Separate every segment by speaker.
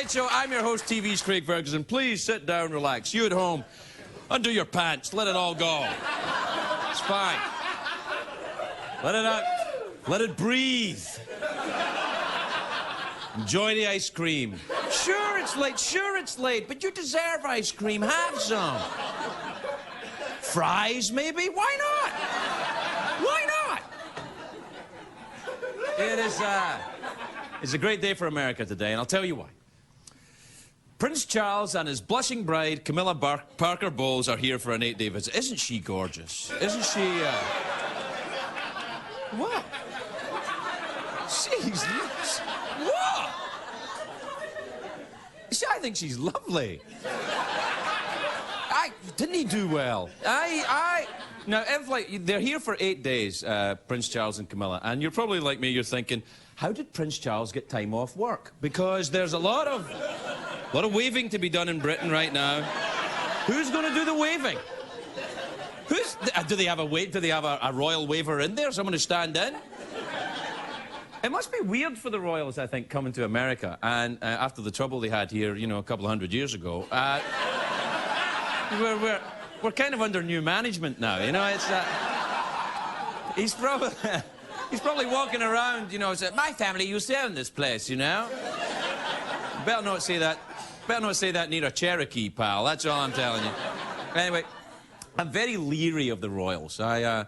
Speaker 1: Tonight Show, I'm your host, TV's Craig Ferguson. Please sit down, relax. You at home, undo your pants, let it all go. It's fine. Let it out. Let it breathe. Enjoy the ice cream. Sure it's late, but you deserve ice cream. Have some. Fries, maybe? Why not? Why not? It's a great day for America today, and I'll tell you why. Prince Charles and his blushing bride, Camilla Parker Bowles, are here for an 8-day visit. Isn't she gorgeous? Isn't she, What? What? I think she's lovely. Didn't he do well? Now, they're here for 8 days, Prince Charles and Camilla, and you're probably like me, you're thinking, how did Prince Charles get time off work? Because there's a lot of waving to be done in Britain right now. Who's going to do the waving? Do they have a royal waver in there? Someone to stand in? It must be weird for the royals, I think, coming to America, and after the trouble they had here, you know, a couple of hundred years ago. We're kind of under new management now, you know. It's he's probably walking around, you know, saying, my family used to own this place, you know. Better not say that. Better not say that near a Cherokee, pal. That's all I'm telling you. Anyway, I'm very leery of the royals. You know,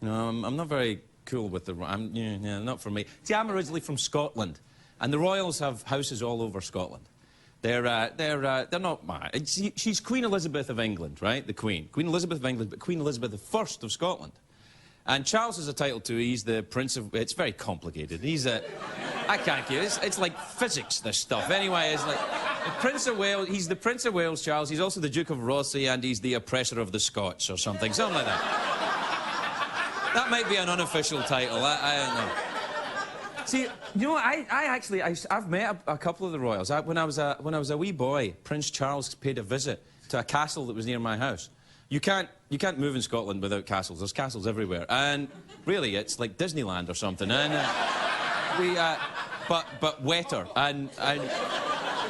Speaker 1: I'm not very cool with the. Yeah, not for me. See, I'm originally from Scotland, and the royals have houses all over Scotland. They're not. She's Queen Elizabeth of England, right? The Queen Elizabeth of England, but Queen Elizabeth I of Scotland. And Charles is a title too. He's the Prince of. It's very complicated. I can't get it. It's like physics. This stuff. Anyway, it's like the Prince of Wales. He's the Prince of Wales, Charles. He's also the Duke of Rothesay, and he's the oppressor of the Scots, or something like that. That might be an unofficial title. I don't know. See, you know, I've met a couple of the royals. When I was a wee boy, Prince Charles paid a visit to a castle that was near my house. You can't move in Scotland without castles. There's castles everywhere, and really, it's like Disneyland or something. And but wetter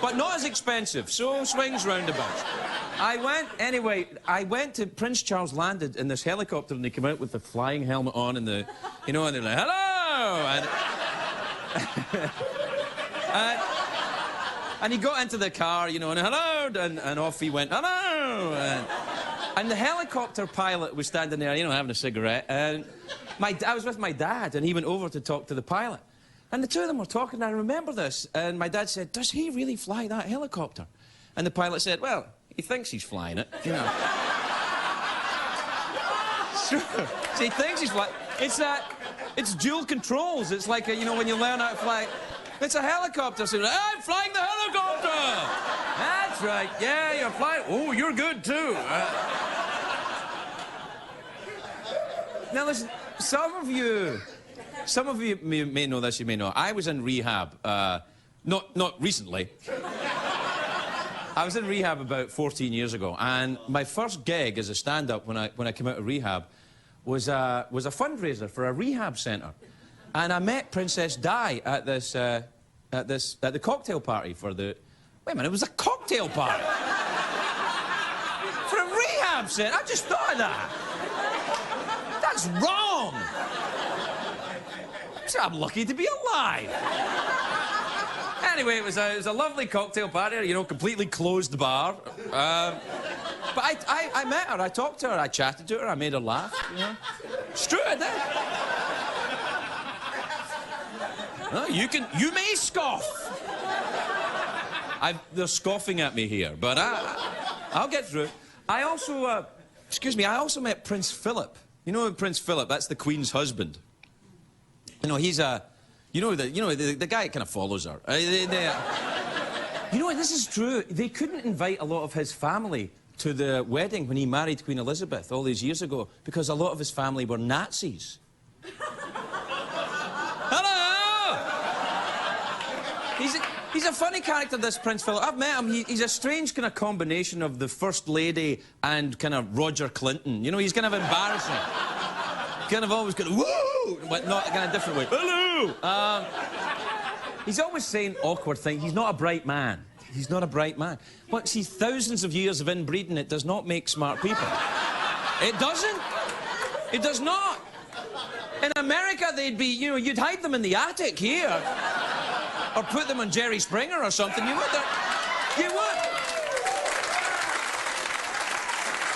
Speaker 1: but not as expensive. So swings roundabouts. I went to Prince Charles landed in this helicopter, and they came out with the flying helmet on, and you know, and they're like, hello. And he got into the car, you know, and hello, and off he went, hello. And the helicopter pilot was standing there, you know, having a cigarette, and I was with my dad, and he went over to talk to the pilot. And the two of them were talking, and I remember this, and my dad said, does he really fly that helicopter? And the pilot said, well, he thinks he's flying it, you know. Sure. So he thinks he's flying. It's dual controls. It's like, you know, when you learn how to fly. It's a helicopter. So, I'm flying the helicopter! That's right. Yeah, you're flying. Oh, you're good, too. Now, listen, some of you may know this, you may not. I was in rehab, not recently. I was in rehab about 14 years ago, and my first gig as a stand-up when I came out of rehab was a fundraiser for a rehab centre. And I met Princess Di at the cocktail party for the... Wait a minute, it was a cocktail party? For a rehab centre? I just thought of that. That's wrong. So I'm lucky to be alive. Anyway, it was a lovely cocktail party, you know, completely closed bar. But I met her, I talked to her, I chatted to her, I made her laugh, you know. It's true, I did. Well, you may scoff. They're scoffing at me here, but I'll get through it. I also, excuse me, I also met Prince Philip. You know Prince Philip, that's the Queen's husband. You know, he's the guy that kind of follows her. You know what, this is true. They couldn't invite a lot of his family to the wedding when he married Queen Elizabeth all these years ago because a lot of his family were Nazis. Hello! He's a funny character, this Prince Philip. I've met him. He's a strange kind of combination of the First Lady and kind of Roger Clinton. You know, he's kind of embarrassing. Kind of always going, woo! But not in a different way. Hello! He's always saying awkward things. He's not a bright man. He's not a bright man. But see, thousands of years of inbreeding, it does not make smart people. It doesn't. It does not. In America, they'd be, you know, you'd hide them in the attic here. Or put them on Jerry Springer or something. You would. You would.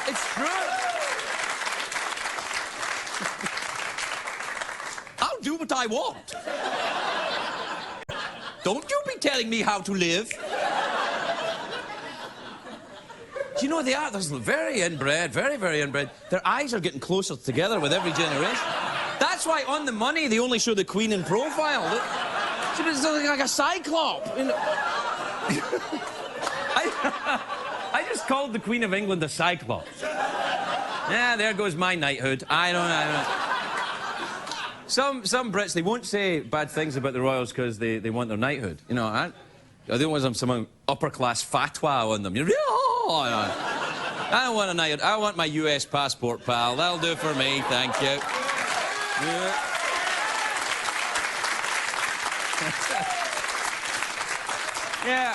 Speaker 1: It's true. I'll do what I want. Don't you be telling me how to live. You know, they are. They're very inbred, very, very inbred. Their eyes are getting closer together with every generation. That's why on The Money, they only show the Queen in profile. It's like a cyclop. You know? I just called the Queen of England a cyclop. Yeah, there goes my knighthood. I don't know. Some Brits, they won't say bad things about the royals because they want their knighthood. You know, I don't want some upper-class fatwa on them. I don't want a knighthood. I want my US passport, pal. That'll do for me, thank you. Yeah. Yeah,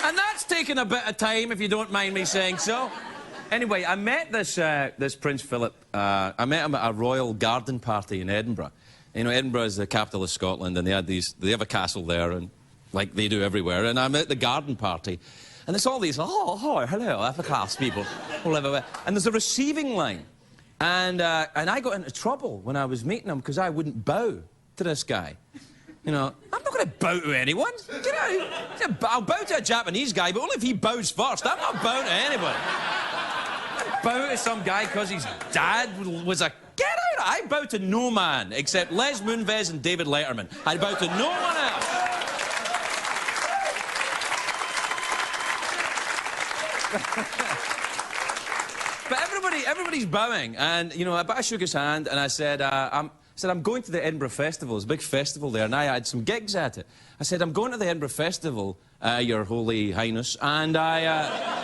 Speaker 1: and that's taken a bit of time, if you don't mind me saying so. Anyway, I met this Prince Philip. I met him at a royal garden party in Edinburgh. You know, Edinburgh is the capital of Scotland, and they have a castle there, and like they do everywhere. And I'm at the garden party, and there's all these hello, upper class people all everywhere. And there's a receiving line, and I got into trouble when I was meeting him because I wouldn't bow to this guy. You know, I'm not going to bow to anyone. You know, I'll bow to a Japanese guy, but only if he bows first. I'm not bowing to anybody. I bow to some guy because his dad was a... Get out! I bow to no man except Les Moonves and David Letterman. I bow to no one else. But everybody's bowing, and, you know, I shook his hand, and I said, I'm going to the Edinburgh Festival. It's a big festival there, and I had some gigs at it. I said, I'm going to the Edinburgh Festival, Your Holy Highness, and I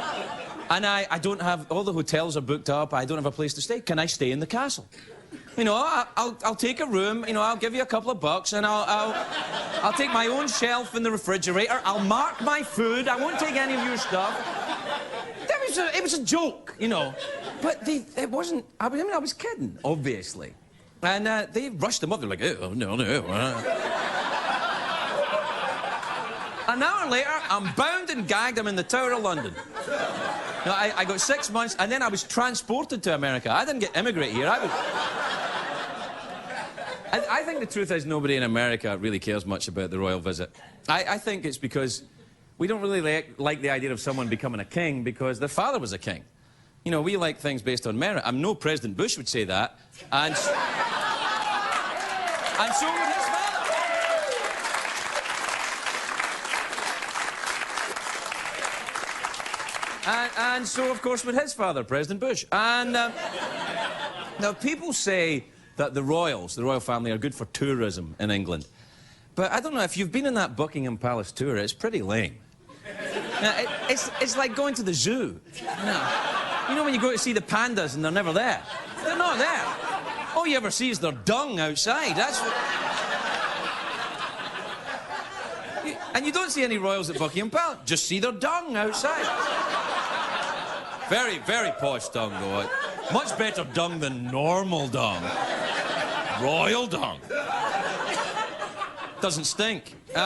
Speaker 1: don't have... All the hotels are booked up. I don't have a place to stay. Can I stay in the castle? You know, I'll take a room. You know, I'll give you a couple of bucks, and I'll take my own shelf in the refrigerator. I'll mark my food. I won't take any of your stuff. It was a joke, you know. But it wasn't... I was kidding, obviously. And they rushed him up. They're like, oh, no. An hour later, I'm bound and gagged. I'm in the Tower of London. No, I got 6 months, and then I was transported to America. I didn't get immigrate here. I think the truth is nobody in America really cares much about the royal visit. I think it's because we don't really like the idea of someone becoming a king because their father was a king. You know, we like things based on merit. I know President Bush would say that, and so would his father. And so, of course, would his father, President Bush. And now, people say that the royal family, are good for tourism in England. But I don't know, if you've been in that Buckingham Palace tour, it's pretty lame. Now, it's like going to the zoo. You know when you go to see the pandas and they're never there? They're not there. All you ever see is their dung outside. That's what... And you don't see any royals at Buckingham Palace. Just see their dung outside. Very, very posh dung, though. Much better dung than normal dung. Royal dung. Doesn't stink. So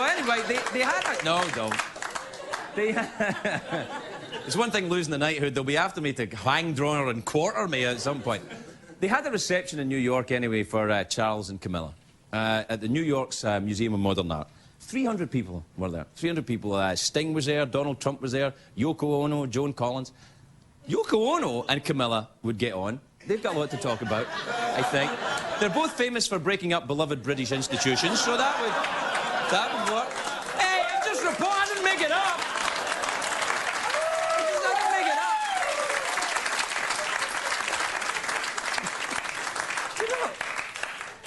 Speaker 1: anyway, they had a... No, don't. It's one thing losing the knighthood. They'll be after me to hang, draw, and quarter me at some point. They had a reception in New York anyway for Charles and Camilla at the New York's Museum of Modern Art. 300 people were there. 300 people. Sting was there. Donald Trump was there. Yoko Ono, Joan Collins. Yoko Ono and Camilla would get on. They've got a lot to talk about, I think. They're both famous for breaking up beloved British institutions, so that would work. Hey, it's just report. I didn't make it up. I didn't make it up. You know,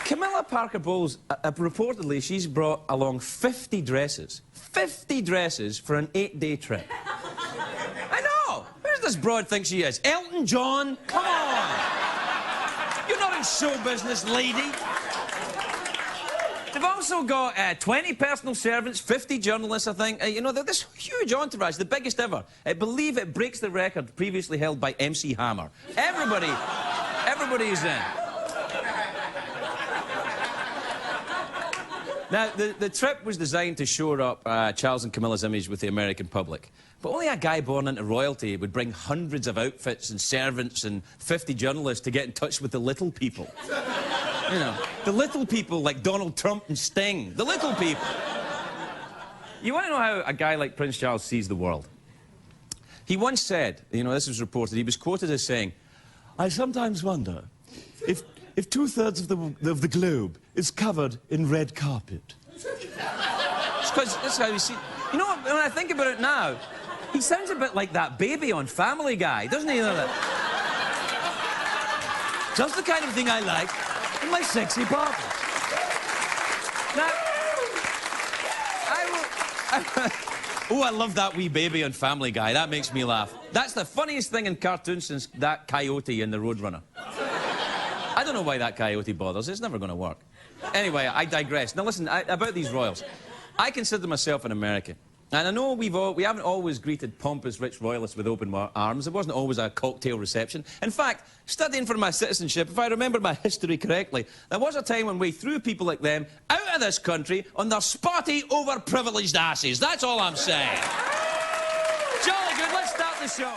Speaker 1: Camilla Parker Bowles, reportedly, she's brought along 50 dresses. 50 dresses for an 8-day trip. I know. Where's this broad think she is? Elton John? Come on. You're not in show business, lady. They've also got 20 personal servants, 50 journalists, I think. You know, they're this huge entourage, the biggest ever. I believe it breaks the record previously held by MC Hammer. Everybody is in. Now, the trip was designed to shore up Charles and Camilla's image with the American public. But only a guy born into royalty would bring hundreds of outfits and servants and 50 journalists to get in touch with the little people. You know, the little people like Donald Trump and Sting. The little people. You want to know how a guy like Prince Charles sees the world? He once said, you know, this was reported, he was quoted as saying, "I sometimes wonder if two-thirds of the globe is covered in red carpet." It's because that's how you see. You know what, when I think about it now, he sounds a bit like that baby on Family Guy, doesn't he? You know that? Just the kind of thing I like in my sexy partner. Now, oh, I love that wee baby on Family Guy. That makes me laugh. That's the funniest thing in cartoons since that coyote in the Roadrunner. I don't know why that coyote bothers. It's never going to work. Anyway, I digress. Now, listen, about these royals. I consider myself an American. And I know we haven't always greeted pompous rich royalists with open arms. It wasn't always a cocktail reception. In fact, studying for my citizenship, if I remember my history correctly, there was a time when we threw people like them out of this country on their spotty, overprivileged asses. That's all I'm saying. Jolly good. Let's start the show.